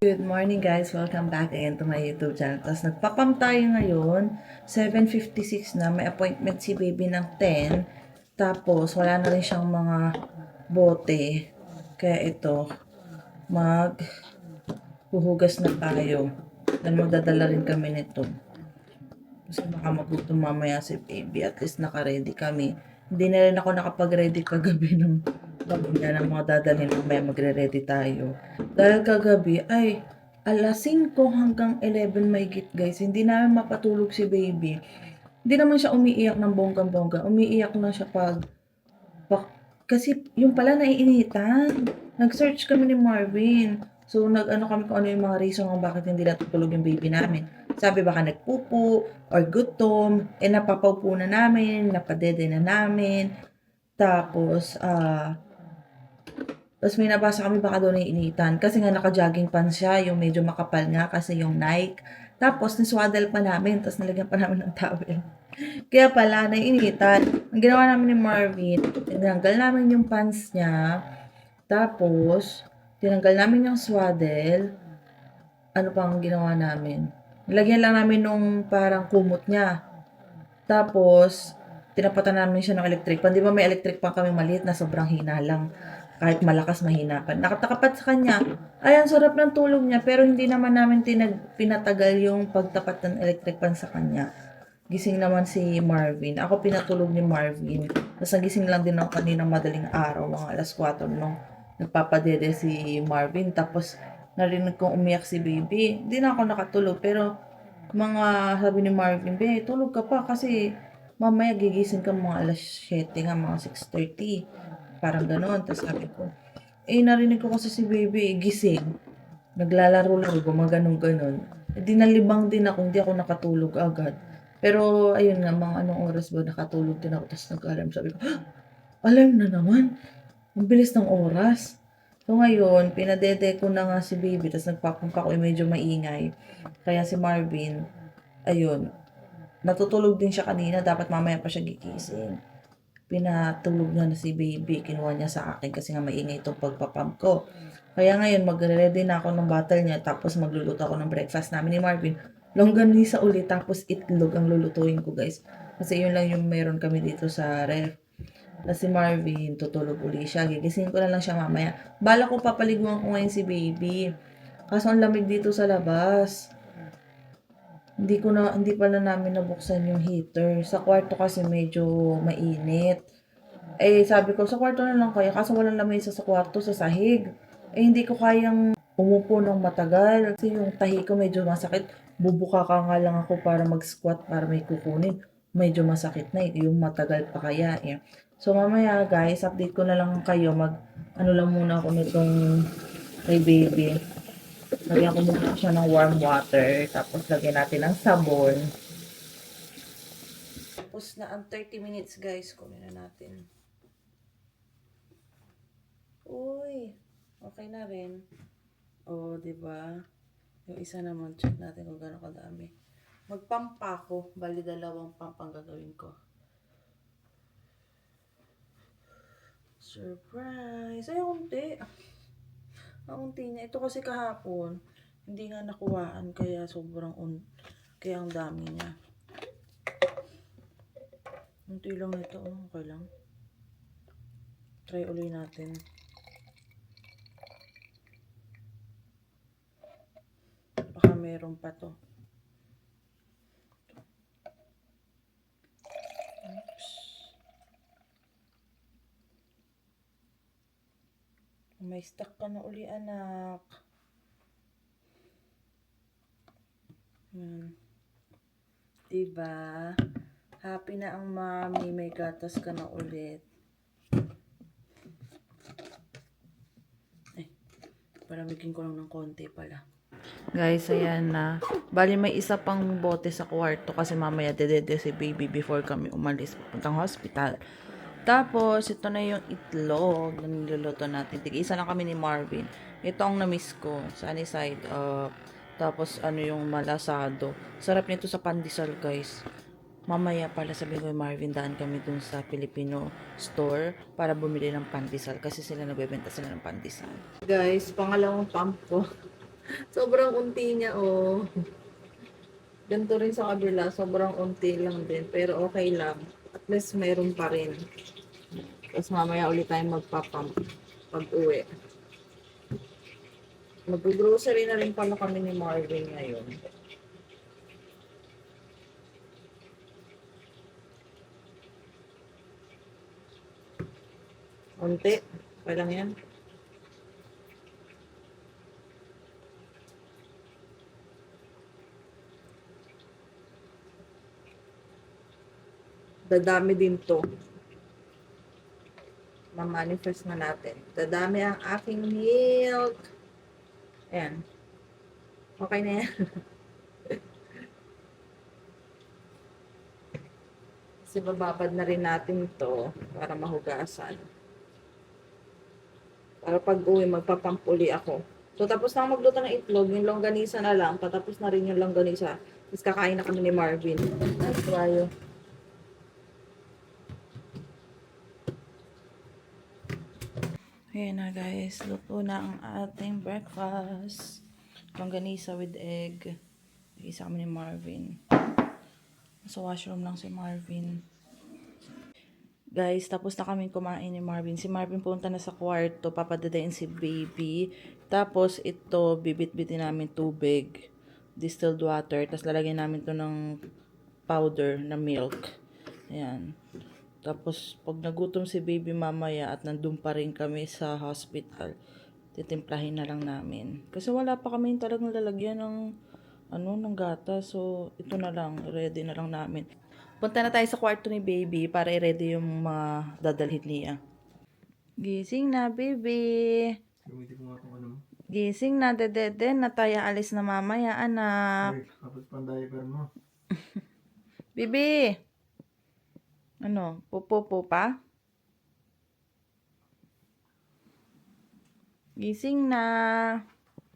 Good morning guys! Welcome back again to my YouTube channel. Tapos nagpapam tayo ngayon. 7:56 na. May appointment si baby ng 10. Tapos wala na rin siyang mga bote. Kaya ito, maghuhugas na tayo. Dahil magdadala rin kami nito. Kasi baka magutom mamaya si baby. At least naka-ready kami. Hindi na rin ako nakapag-ready kagabi ng pamilya ng mga dadalhin. Mamaya magre-ready tayo. Dahil kagabi ay alas 5 hanggang 11 mahigit guys. Hindi namin mapatulog si baby. Hindi naman siya umiiyak ng bonggang-bongga. Umiiyak na siya kasi yung pala naiinitan. Nag-search kami ni Marvin. So, nag-ano kami kung ano yung mga reason kung bakit hindi natutulog yung baby namin. Sabi baka nagpupo or gutom. Napapaupo na namin, napadede na namin. Tapos may nabasa kami baka doon naiinitan. Kasi nga naka-jogging pants siya, yung medyo makapal nga kasi yung Nike. Tapos niswaddle pa namin, tapos nalagyan pa namin ng towel. Kaya pala, naiinitan. Ang ginawa namin ni Marvin, tinanggal namin yung pants niya. Tapos, tinanggal namin yung swaddle. Ano pang ginawa namin? Nilagyan lang namin nung parang kumot niya. Tapos, tinapatan namin siya ng electric pan. Di ba may electric pan kami maliit na sobrang hina lang. Kahit malakas mahina pa. Nakatapat sa kanya. Ay, ang sarap ng tulog niya. Pero hindi naman namin pinatagal yung pagtapat ng electric pan sa kanya. Gising naman si Marvin. Ako pinatulog ni Marvin. Tapos nagising lang din ako kanina madaling araw. Mga alas 4 nung nagpapadede si Marvin. Tapos narinig kong umiyak si baby. Hindi na ako nakatulog. Pero sabi ni Marvin, be, tulog ka pa kasi mamaya gigising ka mga alas 7 nga, mga 6:30. Parang gano'n. Tapos sabi ko, narinig ko kasi si baby gising. Naglalaro-laro, gumaganon-ganon. Di nalibang din ako, hindi ako nakatulog agad. Pero, ayun nga, mga anong oras ba nakatulog din ako. Tapos nag-alarm, sabi ko, alarm na naman. Ang bilis ng oras. So, ngayon, pinadede ko na nga si baby. Tapos nagpapangka ko, medyo maingay. Kaya si Marvin, ayun, natutulog din siya kanina. Dapat mamaya pa siya gigising. Pinatulog na si baby. Kinuha niya sa akin kasi nga maingay itong pagpapam ko. Kaya ngayon, magre-ready na ako ng bottle niya. Tapos magluluto ako ng breakfast namin ni Marvin. Longganisa ulit, tapos itlog ang lulutuin ko guys. Kasi yun lang yung meron kami dito sa ref. Tapos si Marvin, tutulog ulit siya. Gigising ko na lang siya mamaya. Bala ko papaliguan ko ngayon si baby. Kaso ang lamig dito sa labas. Hindi pala namin nabuksan yung heater. Sa kwarto kasi medyo mainit. Sabi ko, sa kwarto na lang kaya. Kaso walang lamesa sa kwarto, sa sahig. Hindi ko kayang umupo ng matagal. Kasi yung tahi ko medyo masakit. Bubuka ka nga lang ako para mag-squat para may kukunin. Medyo masakit na yung matagal pa kaya So mamaya guys, update ko na lang kayo. Ano lang muna ako nitong kay baby. Lagyan ko muna siya ng warm water. Tapos lagyan natin ng sabon. Tapos na ang 30 minutes guys. Kunin na natin. Uy, okay na rin. Diba? Yung isa naman, check natin kung gano'ng kadami. Magpampa ako. Bali, 2 pampang gagawin ko. Surprise! Ay, unti. Ang unti niya. Ito kasi kahapon, hindi nga nakuhaan. Kaya kaya ang dami niya. Unti lang ito. Okay lang. Try ulit natin. Baka meron pa to. Oops. May stuck ka na uli, anak. Diba? Happy na ang mami. May gatas ka na ulit. Palamigin ko lang ng konti pala. Guys, ayan na. Bali may isa pang bote sa kwarto kasi mamaya dedede si baby before kami umalis papuntang hospital. Tapos, ito na yung itlog na niluluto natin. Tig-isa lang kami ni Marvin. Ito ang na-miss ko. Sunny side up. Tapos, yung malasado. Sarap nito sa pandesal, guys. Mamaya pala sabi ko Marvin, daan kami dun sa Filipino store para bumili ng pandesal kasi nagbebenta sila ng pandesal. Guys, pangalawang pump ko. Sobrang unti niya, oh. Ganito rin sa kabila, sobrang unti lang din. Pero okay lang. At least meron pa rin. Tapos mamaya ulit tayo magpapump pag uwi. Mag-grocery na rin pala kami ni Marvin ngayon. Unti. Okay lang yan. Dadami din to. Ma-manifest na natin. Dadami ang aking milk. Ayan. Okay na yan. Kasi bababad na rin natin to para mahugasan. Para pag uwi, magpapampuli ako. So, tapos na ako magluto ng itlog, yung longganisa na lang. Patapos na rin yung longganisa. Tapos kakain na kami ni Marvin. Ay, tayo. Ayan na guys, luto na ang ating breakfast. Longganisa with egg. Isa kami ni Marvin. Sa washroom lang si Marvin. Guys, tapos na kaming kumain ni Marvin. Si Marvin punta na sa kwarto, papadadayin si baby. Tapos ito, bibit-bitin namin tubig, distilled water. Tapos lalagyan namin to ng powder na milk. Ayan. Tapos pag nagutom si baby mamaya at nandun pa rin kami sa hospital, titimplahin na lang namin. Kasi wala pa kami talagang lalagyan ng ng gata. So ito na lang, ready na lang namin. Punta na tayo sa kwarto ni baby para i-ready yung mga dadalhin niya. Gising na, baby. Gamitin ko nga itong ano mo. Gising na, dedede na tayo alis na mamaya, anak. Ay, kapag pang-diaper mo. Bibi! Ano, pupo pa? Gising na.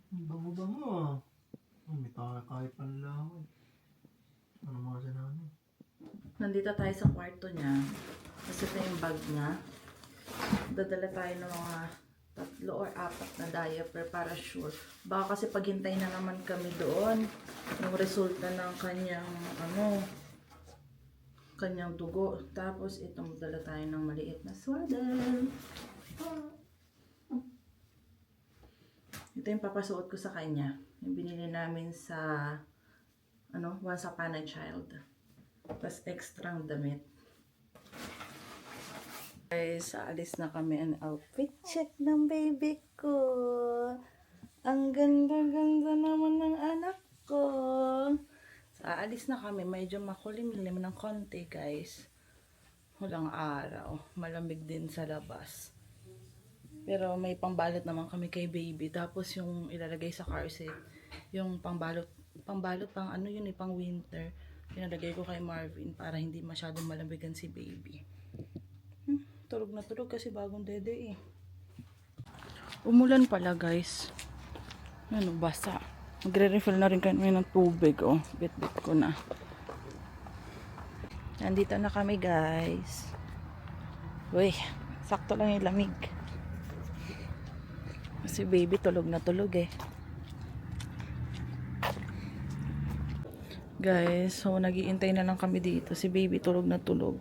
Ang bango-bango ah. Oh, may kahit panlaman. Ano mga sinabi? Nandito tayo sa kwarto niya. Kasi ito yung bag niya. Dadala tayo ng mga 3 or 4 na diaper para sure. Baka kasi paghintay na naman kami doon. Yung resulta ng kanyang dugo. Tapos itong dala tayo ng maliit na swaddle. Ito yung papasuot ko sa kanya. Yung binili namin sa Once Upon a Child. Tapos extrang damit. Guys, alis na kami ang outfit check ng baby ko. Ang ganda-ganda naman ng anak ko. So, aalis na kami. Medyo makulimlim ng konti, guys. Walang araw. Malamig din sa labas. Pero may pangbalot naman kami kay baby. Tapos yung ilalagay sa car seat, yung pangbalot pang winter. Pinalagay ko kay Marvin para hindi masyadong malamigan si baby. Tulog na tulog kasi bagong dede eh. Umulan pala guys. Basa. Magre-refill na rin kami ng tubig. Oh, bit-bit ko na. Nandito na kami guys. Uy, sakto lang yung lamig. Kasi baby tulog na tulog eh. Guys, so nagiintay na lang kami dito. Si baby tulog na tulog.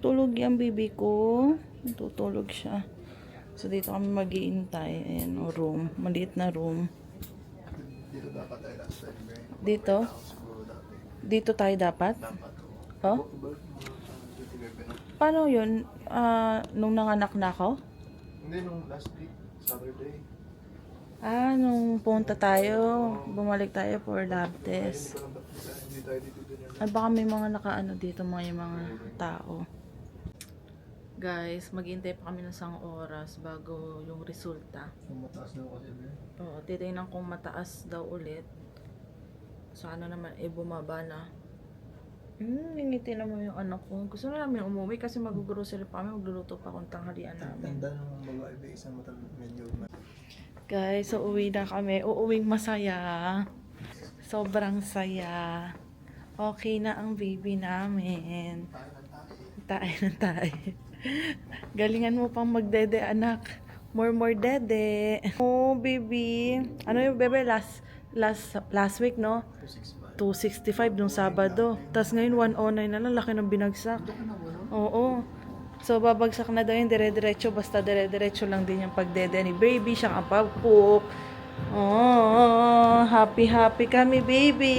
Tulog yan baby ko. Tutulog siya. So dito kami mag-iintay. Ayan, room. Maliit na room. Dito dapat tayo last time, right? Dito? Dito tayo dapat? Oh? Paano yun? Nung nanganak na ako? Hindi, nung last week, Saturday. Nung punta tayo, bumalik tayo for lab test. Hindi tayo dito din. Ay, baka may mga dito, mga tao. Guys, maghintay pa kami ng 1 oras bago yung resulta. So, mataas na ako kasi. Oo, titignan kung mataas daw ulit. Sana naman, bumaba na. Ngiti naman yung anak ko. Gusto na namin umuwi kasi mag-grocery pa kami, magluluto pa kung tanghalian namin. Tanda ng babae ba isang mata medyo. Guys, so uwi na kami. Uuwing masaya. Sobrang saya. Okay na ang baby namin. Tayo na tayo. Galingan mo pang magdede, anak. More dede. Oh, baby. Ano yung bebe? Last week, no? 265 nung Sabado. Tapos ngayon 109 na lang. Laki ng binagsak. Oo. So, babagsak na daw yung dire-diretso. Basta dire-diretso lang din yung pagdede ni baby. Siya ang pagpoop. Oh, happy kami, baby.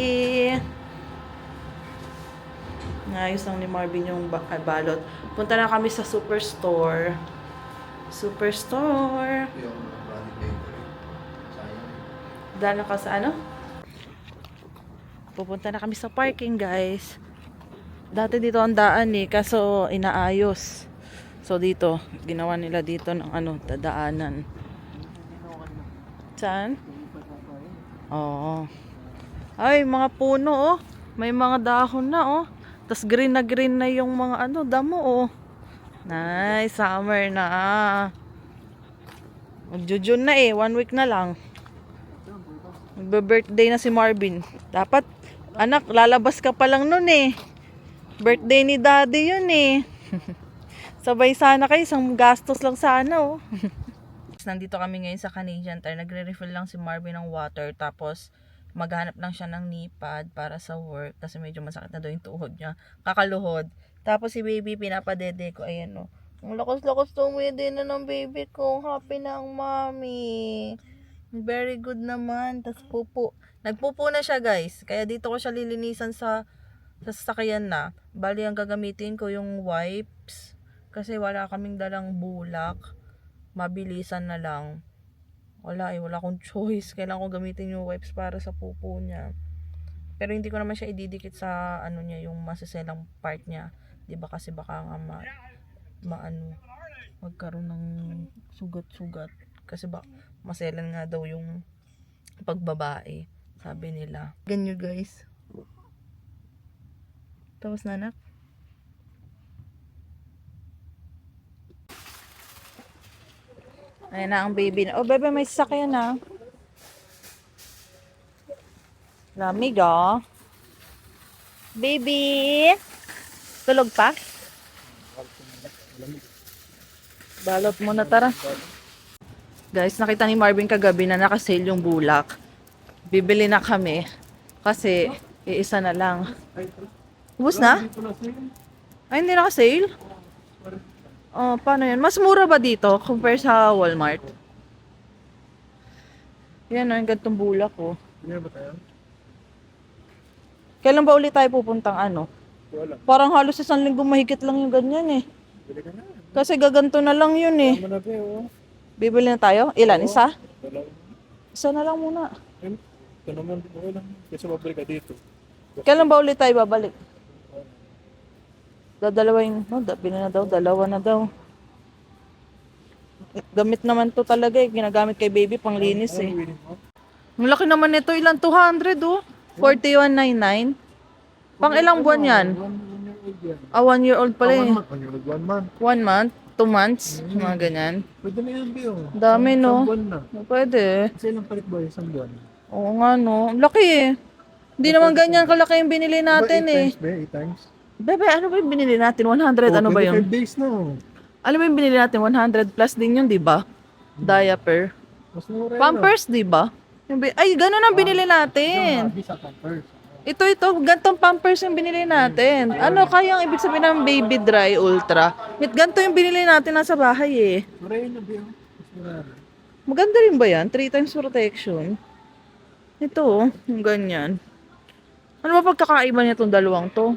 Naayos lang ni Marvin yung balot. Punta na kami sa Superstore. Yung body bakery. Sayang. Dala ka sa ano? Pupunta na kami sa parking, guys. Dati dito ang daan eh, kaso inaayos. So dito, ginawa nila dito ng dadaanan. Saan? Oo. Ay, mga puno oh. May mga dahon na oh. Tas green na yung mga damo oh. Nice, summer na. Magjujun na eh, 1 week na lang. Magbe-birthday na si Marvin. Dapat, anak, lalabas ka pa lang nun eh. Birthday ni daddy yun eh. Sabay sana kayo, isang gastos lang sana oh. Nandito kami ngayon sa Canadian Tire. Nagre-refill lang si Marvin ng water. Tapos, maghanap lang siya ng knee pad para sa work. Kasi medyo masakit na daw yung tuhod niya. Kakaluhod. Tapos si baby, pinapadede ko. Ayan o. Ang lakas-lakas tumide na ng baby ko. Happy na ang mommy. Very good naman. Tapos pupo. Nagpupo na siya, guys. Kaya dito ko siya lilinisan sa sasakyan na. Bali, ang gagamitin ko yung wipes. Kasi wala kaming dalang bulak. Mabilisan na lang. Wala akong choice. Kailangan ko gamitin yung wipes para sa pupo niya. Pero hindi ko naman siya ididikit sa niya, yung masaselang part niya. 'Di ba kasi baka nga magkaroon ng sugat-sugat kasi maselan nga daw yung pagbabae, sabi nila. Ganyan guys. Tapos na anak. Ayan na ang baby na. Oh, bebe, may sasakyan na. Lamig, oh. Baby! Tulog pa? Balot mo na, tara. Guys, nakita ni Marvin kagabi na nakasale yung bulak. Bibili na kami. Kasi, iisa na lang. Ubus na? Ay, hindi nakasale? Oh, paano yan? Mas mura ba dito compare sa Walmart? Yan, yung gantong bulak, oh. Ano ba tayo? Kailan ba ulit tayo pupuntang Wala. Parang halos 1 linggo mahigit lang yung ganyan, eh. Bili ka na. Kasi gaganto na lang yun, eh. Tama na ba yun? Bibili na tayo? Ilan? Isa? Dalawa. Isa na lang muna. Ito naman, okay lang. Kasi mabalik ka dito. Kailan ba ulit tayo babalik? Dadalawin, bili na daw, dalawa na daw. Gamit naman to talaga eh. Ginagamit kay baby pang linis eh. Ang laki naman nito, ilan? 200 oh. 41.99. Pang ilang buwan yan? 1 year old pala eh. 1 month. 1 month, 2 months, mga ganyan. Pwede na yan, Bio. Dami, no? Isang buwan na. Pwede. Kasi ilang palit ba? Isang buwan. Oo nga no. Ang laki eh. Hindi naman ganyan kalaki yung binili natin eh. 8 times? Bebe, ano ba yung binili natin? 100, ano ba yun? 25 days na. Ano ba yung binili natin? 100 plus din yun, di ba? Diaper. Mas mura yun. Pampers, di ba? Ay, ganun ang binili natin. Sa Pampers. Ito, gantong Pampers yung binili natin. Ano kayang ibig sabihin ng Baby Dry Ultra? Ganto yung binili natin nasa bahay eh. Mura yun na, Bio. Mas mura na. Maganda rin ba yan? 3 times protection. Ito, yung ganyan. Ano ba pagkakaiba niya itong dalawang to?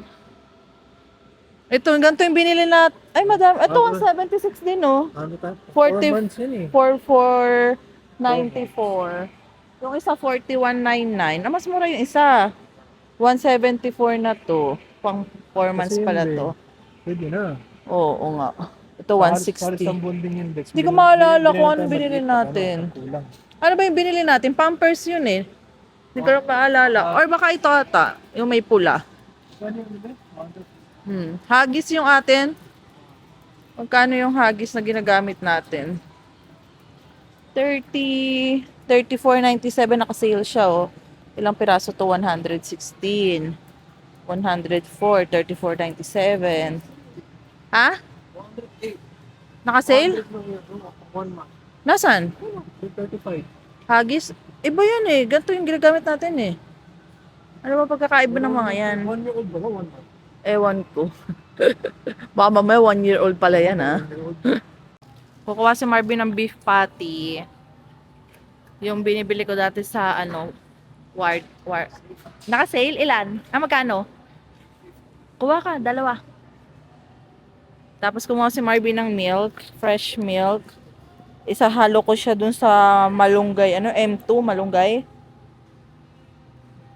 Ito, ganito yung binili natin. Ay, madam. Ito, 176 din, oh. Ano ta? 40 4 months yun eh. 4494. Yung isa, 4199. Mas mura yung isa. 174 na to. Pang 4 months Kasi pala yun, to. Pwede na. Oo nga. Ito, Paris 160. ang bonding index. Hindi ko maalala kung ano binili natin. Kulang. Ano ba yung binili natin? Pampers yun eh. Hindi ko maalala. Or baka ito ata, yung may pula. Hagis yung atin. Magkano yung hagis na ginagamit natin? 34.97 naka-sale siya, oh. Ilang piraso to? 116. 104, 34.97. Ha? Naka-sale? 1 month. Nasaan? 335. Hagis? Iba yan eh. Ganito yung ginagamit natin eh. Ano ba pagkakaiba ng mga yan? 1 year old ba? 1 month. Ewan ko. Baka mamaya 1-year-old pala yan ah. 1 year old. Kukuha si Marvin ng beef patty. Yung binibili ko dati sa ano, Ward. Naka-sale? Ilan? Magkano? Kuha ka, dalawa. Tapos kumuha si Marvin ng milk, fresh milk. Isahalo ko siya dun sa malunggay, M2 malunggay.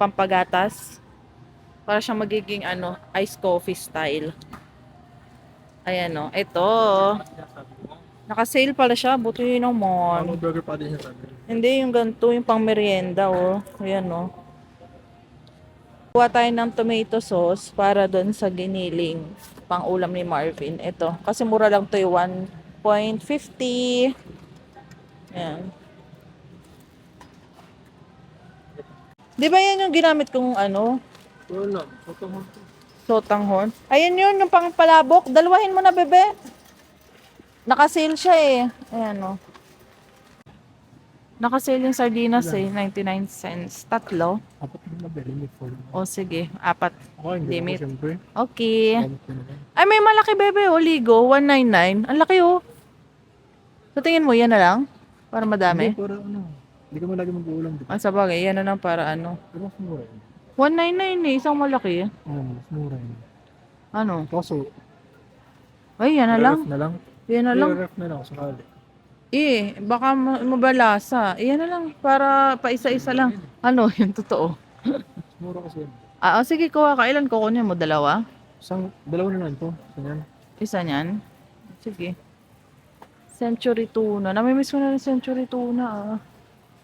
Pampagatas. Para siyang magiging iced coffee style. Ayan o, ito. Naka-sale pala siya, buti naman. Ano burger pa din siya sabi? Hindi, yung ganito, yung pang merienda oh. Ayan oh. Kuha tayo ng tomato sauce para doon sa giniling pang ulam ni Marvin. Ito, kasi mura lang to yung 1.50. Ayan. Di ba yan yung ginamit kong Wala. Sotanghon to. sotanghon? Ayan yun, yung pang palabok. Dalawahin mo na, bebe. Naka-sale siya eh. Ayan oh. Naka-sale yung sardinas eh, 99 cents. Tatlo. Apat na nabili ni Paul. O sige, 4. Okay, hindi Limit. ako siyempre. Okay. Gamit ko naman. Ay, may malaki bebe, Ligo, 199. Ang laki oh. Sa tingin mo, yan na lang? Para madami? Hindi, para ano. Hindi ka man lagi mag-uulam. Di ba? Sa bagay, yan na lang para Pero mas mura yun. 199 eh, isang malaki. Mas mura yun. Ano? Kaso, Ay, yan na lang. ref na lang. Yan na lang. Ref na lang sakali. Baka mabalasa. Yan na lang, para pa isa-isa lang. Ano, yung totoo. Mas mura kasi yun. Sige, kuha ka. Ilan kukunin mo? Dalawa? Dalawa na lang ito. Ganyan. Isa niyan? Sige. Century tuna. Namimiss ko na ng century tuna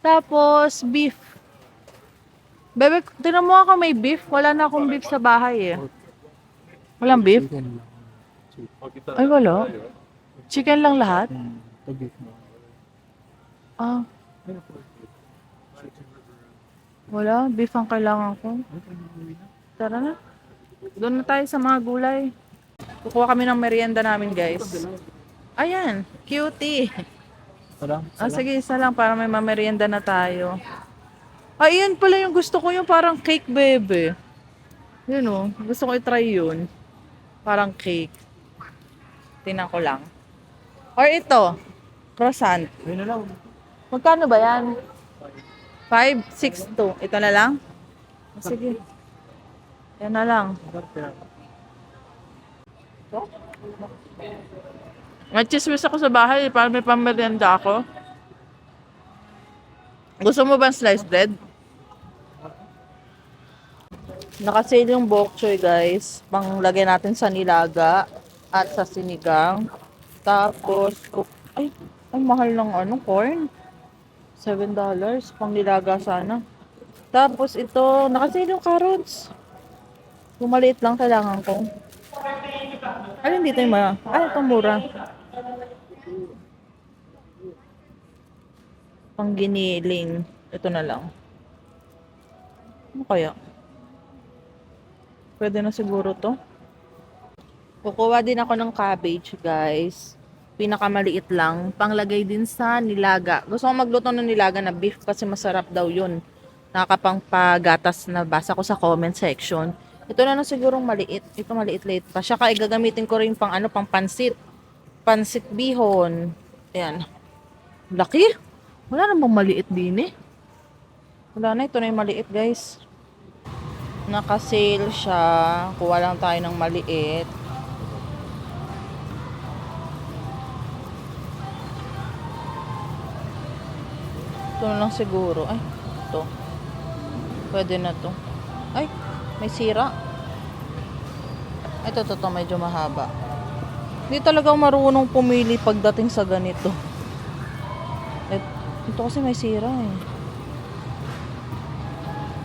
Tapos, beef. Bebe, tinan mo ako may beef. Wala na akong beef sa bahay eh. Walang beef? Chicken lang. Ay, wala. Chicken lang lahat? Ito beef mo. Ah, wala. Beef ang kailangan ko. Tara na. Doon na tayo sa mga gulay. Kukuha kami ng merienda namin, guys. Ayan, cutie. Wala? Sige, isa lang para may mamerienda na tayo. Ayan pala yung gusto ko, yung parang cake, bebe. Yun oh, gusto ko i-try yun. Parang cake. Tingnan ko lang. Or ito, croissant. Ayun na lang. Magkano ba yan? 562. Ito na lang? Sige. Yan na lang. May chismis ako sa bahay para may pamerienda ako. Gusto mo bang sliced bread? Nakasale yung bok choy, guys. Panglagay natin sa nilaga at sa sinigang. Tapos, ay mahal ng corn. $7. Pang nilaga sana. Tapos ito, nakasale yung carrots. Yung maliit lang kailangan ko. Alin dito yung itong mura. Pang giniling. Ito na lang. Ano kaya? Pwede na siguro to. Kukuha din ako ng cabbage, guys. Pinakamaliit lang. Panglagay din sa nilaga. Gusto ko magluto ng nilaga na beef kasi masarap daw yun. Nakakapangpagatas na basa ko sa comment section. Ito na sigurong maliit. Ito maliit-liit pa. Siya kaya gagamitin ko rin pang pang pansit. Pansit bihon. Ayan. Laki. Wala namang maliit din eh. Wala na. Ito na yung maliit, guys. Naka-sale siya. Kuha lang tayo ng maliit. Ito na lang siguro. Ay, ito. Pwede na to. Ay, may sira. Ito, medyo mahaba. Hindi talaga marunong pumili pagdating sa ganito. Ito kasi may sira eh.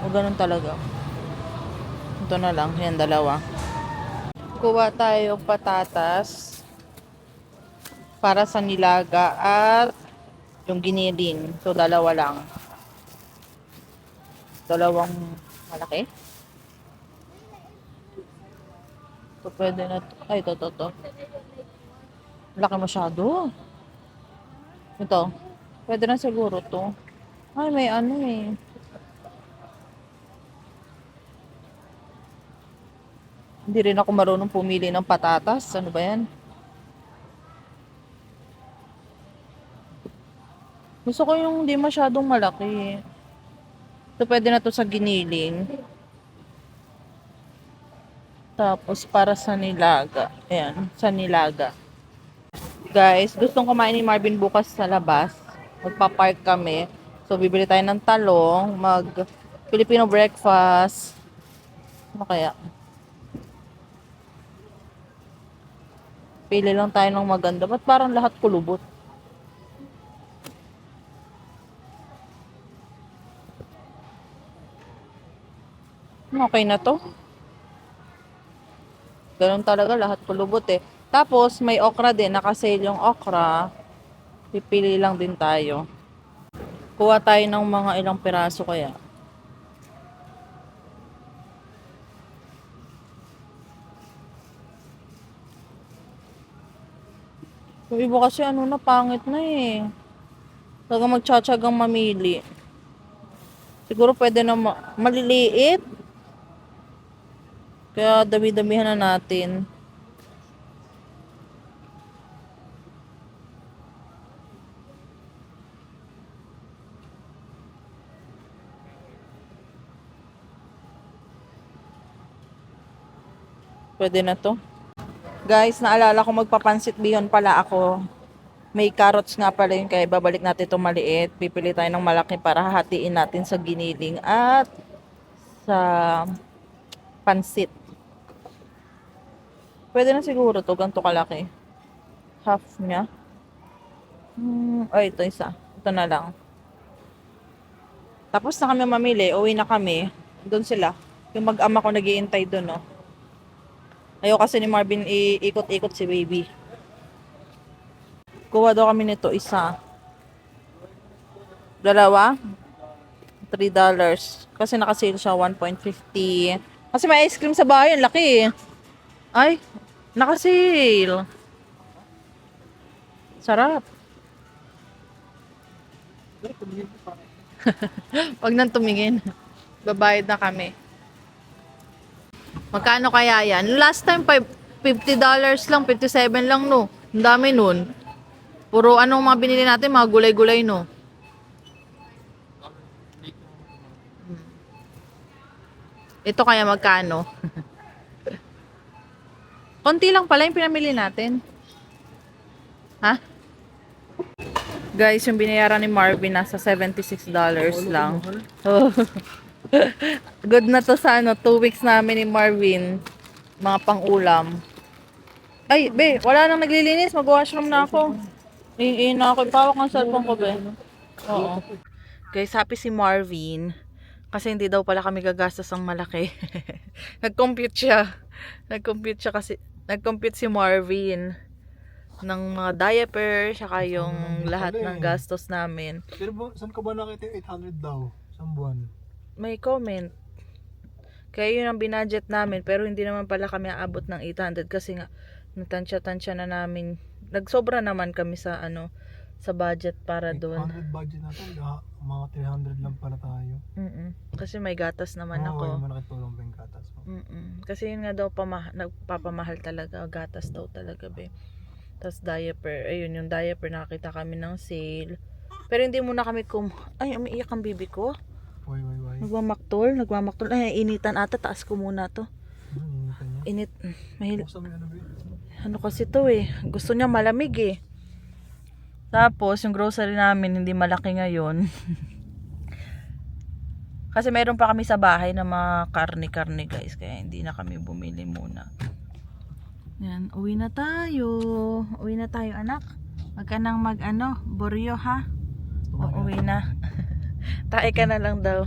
O ganun talaga. Ito na lang. Yan, dalawa. Kuha tayo patatas para sa nilaga at yung giniling. So, dalawa lang. Dalawang malaki. Ito pwede na to. Ay, ito. Laki masyado. Ito. Pwede na siguro to. Ay, may ano eh. Hindi rin ako marunong pumili ng patatas. Ano ba yan? Gusto ko yung hindi masyadong malaki. So, pwede na to sa giniling. Tapos, para sa nilaga. Ayan, sa nilaga. Guys, gustong kumain ni Marvin bukas sa labas. Magpa-park kami. So, bibili tayo ng talong. Filipino breakfast. Ano kaya? Pili lang tayo ng maganda. Ba't parang lahat kulubot? Okay na to. Ganun talaga, lahat kulubot eh. Tapos, may okra din. Nakasale yung okra. Pipili lang din tayo. Kuha tayo ng mga ilang piraso kaya. Yung iba kasi ano na, pangit na eh. Talaga magtsatsagang mamili. Siguro pwede na maliliit. Kaya dami-damihan na natin. Pwede na to. Guys, naalala ko magpapansit bihon pala ako. May carrots nga pala yun, kaya babalik natin itong maliit. Pipili tayo ng malaki para hahatiin natin sa giniling at sa pansit. Pwede na siguro to, ganito kalaki. Half niya. Ito isa. Ito na lang. Tapos na kami mamili, uwi na kami. Doon sila. Yung mag-ama ko nag-iintay doon, no. Ayaw kasi ni Marvin iikot-ikot si baby. Kuha daw kami nito isa. Dalawa? $3. Kasi nakasale siya 1.50. Kasi may ice cream sa bahay, ang laki eh. Ay, nakasale. Sarap. Wag nang tumingin. Babayad na kami. Magkano kaya yan? Last time, $50 lang, 57 lang, no? Ang dami nun. Puro anong mga binili natin, mga gulay-gulay, no? Ito kaya magkano? Konti lang pala yung pinamili natin. Ha? Guys, yung binayaran ni Marvin nasa $76 lang. Oh. Good na to sa 2 weeks namin ni Marvin. Mga pang-ulam. Ay, be, wala nang naglilinis. Mag-washroom na ako. Na ako. Ipawak ng cellphone ko, be. Oo. Guys, happy si Marvin. Kasi hindi daw pala kami gagastos ng malaki. Nag-compute siya. Nag-compute si Marvin ng mga diaper, saka yung lahat ng gastos namin. Pero saan ka ba nakita yung 800 daw? Isang buwan? May comment. Kaya yun ang binudget namin, pero hindi naman pala kami aabot ng 800 kasi nga natansya-tansya na namin. Nagsobra naman kami sa sa budget para doon. 800 budget natin, mga 300 lang pala tayo. Kasi may gatas naman ako. Oo, malaki tulong ba yung gatas mo? Kasi yun nga daw nagpapamahal talaga, gatas daw talaga, be. Tapos diaper, ayun yung diaper, nakakita kami ng sale. Pero hindi muna kami ay, umiiyak ang bibi ko. Why? Nagmamaktol. Ay, initan ata, taas ko muna to. Initan niya? Init, Buksan mo yung ano ba yun? ano kasi to eh. Gusto niya malamig eh. Tapos, yung grocery namin, hindi malaki ngayon. Kasi mayroon pa kami sa bahay na mga karne-karne guys. Kaya hindi na kami bumili muna. Yan, uwi na tayo. Uwi na tayo, anak. Wag ka nang boryo ha. Uwi na. Tae ka na lang daw.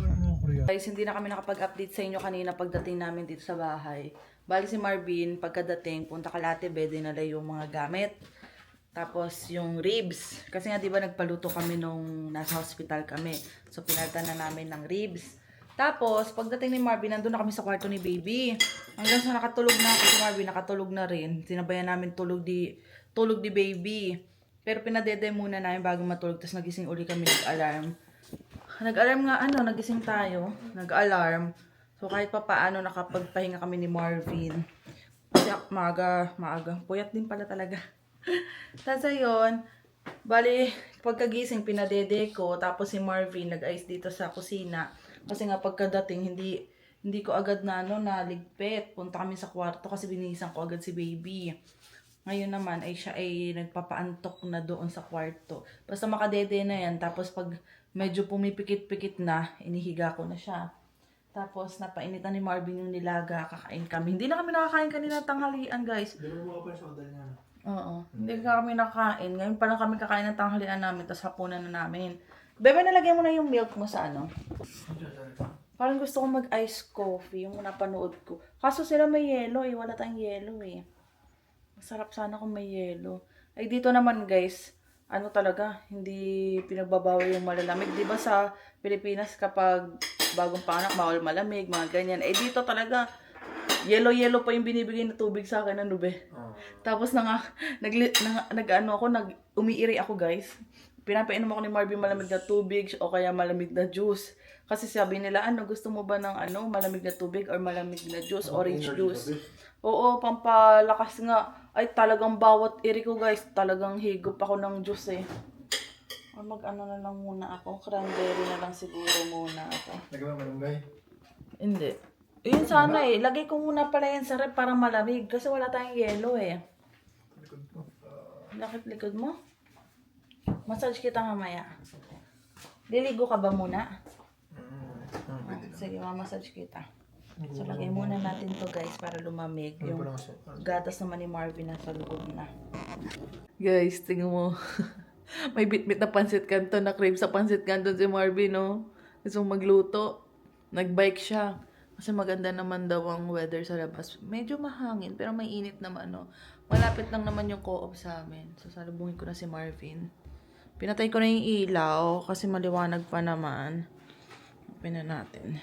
Guys, hindi na kami nakapag-update sa inyo kanina pagdating namin dito sa bahay. Bali si Marvin, pagkadating, punta Kalate Be, dinala yung mga gamit. Tapos yung ribs. Kasi nga diba nagpaluto kami nung nasa hospital kami. So pinalitan na namin ng ribs. Tapos, pagdating ni Marvin, nandun na kami sa kwarto ni baby. Hanggang sa nakatulog na ako, si Marvin nakatulog na rin. Sinabayan namin tulog di baby. Pero pinadede muna namin bago matulog. Tapos nagising uli kami nag-alarm. Nag-alarm nga nagising tayo. Nag-alarm. So kahit pa paano nakapagpahinga kami ni Marvin. Kasi maaga. Puyat din pala talaga. Tapos ayun, bali, pagkagising pinadede ko. Tapos si Marvin nag-ice dito sa kusina. Kasi nga pagkadating, hindi ko agad naligpit. Punta kami sa kwarto kasi binihisan ko agad si baby. Ngayon naman ay siya ay nagpapaantok na doon sa kwarto. Basta makadede na yan. Tapos pag medyo pumipikit-pikit na, inihiga ko na siya. Tapos napainitan ni Marvin yung nilaga, kakain kami. Hindi na kami nakakain kanina tanghalian, guys. Hindi mo pa sa hotel niya. Oo. Hindi kami nakakain. Ngayon pa lang kami kakain ng tanghalian namin, tapos hapunan na namin. Bebe, nalagyan mo na yung milk mo sa ano? Parang gusto ko mag-ice coffee, yung napanood ko. Kaso sila may yelo eh. Wala tayong yelo eh. Masarap sana kung may yelo. Ay dito naman guys, talaga, hindi pinagbabawal yung malalamig. Di ba sa Pilipinas kapag bagong panganak, bawal malamig, mga ganyan. Eh dito talaga, yelo-yelo pa yung binibigay na tubig sa akin, ano be? Tapos umiiri ako guys. Pinapainom ako ni Marvin malamig na tubig o kaya malamig na juice. Kasi sabi nila, gusto mo ba ng malamig na tubig or malamig na juice, orange juice? Oo, pampalakas nga. Ay, talagang bawat iri ko guys, talagang higop ako ng juice eh. O na lang muna ako, cranberry na lang siguro muna ako. Nagawin mo malunggay? Hindi. Yun sana eh, lagay ko muna pala yan sa rep para malamig kasi wala tayong yelo eh. Likod ko. Bakit likod mo? Massage kita mamaya. Liligo ka ba muna? Sige, mamassage kita. So, lagay muna natin to guys para lumamig. Yung gatas naman ni Marvin nasa loob na. Guys, tingnan mo. May bit-bit na pansit canton na crave sa pansit canton si Marvin, no? Gusto magluto. Nagbike siya. Kasi maganda naman daw ang weather sa labas. Medyo mahangin, pero may init naman, no? Malapit lang naman yung co-op sa amin. So, salubungin ko na si Marvin. Pinatay ko na yung ilaw kasi maliwanag pa naman. Open na natin.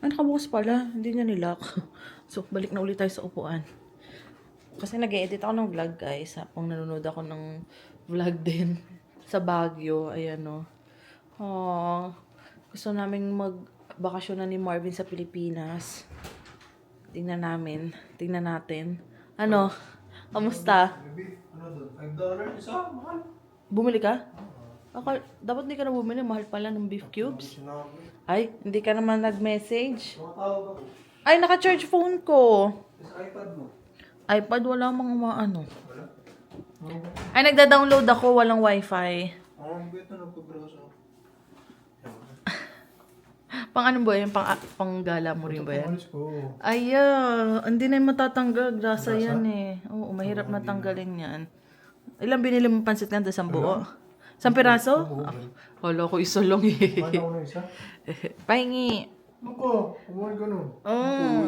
Nakabukas pala. Hindi niya nilock. So, balik na ulit tayo sa upuan. Kasi nag-edit ako ng vlog, guys. Habang nanonood ako ng vlog din sa Baguio. Ayan, no. Oh, gusto namin magbakasyon na ni Marvin sa Pilipinas. Tingnan natin. Ano? Kamusta? Baby, doon? $5 isa? Mahal. Bumili ka? Dapat hindi ka na bumili. Mahal pala ng beef cubes. Ay, hindi ka naman nag-message. Tumatawag ako. Ay, naka-charge phone ko. Sa iPad mo. iPad, wala mga Wala? Ay, nagda-download ako. Walang wifi. Ang bito na pag-browse ako. Pang ano ba yan? Pang gala mo rin ba yan? Pamalis ko. Ay, hindi na yung matatanggal. Grasa yan eh. Oo, mahirap matanggalin yan. Ilang binili mo pansit nga? 10 buo? 1 piraso? Wala ko isa lang eh. Ano na isa? Pahingi. Ako, kumuha ka nun. Oh.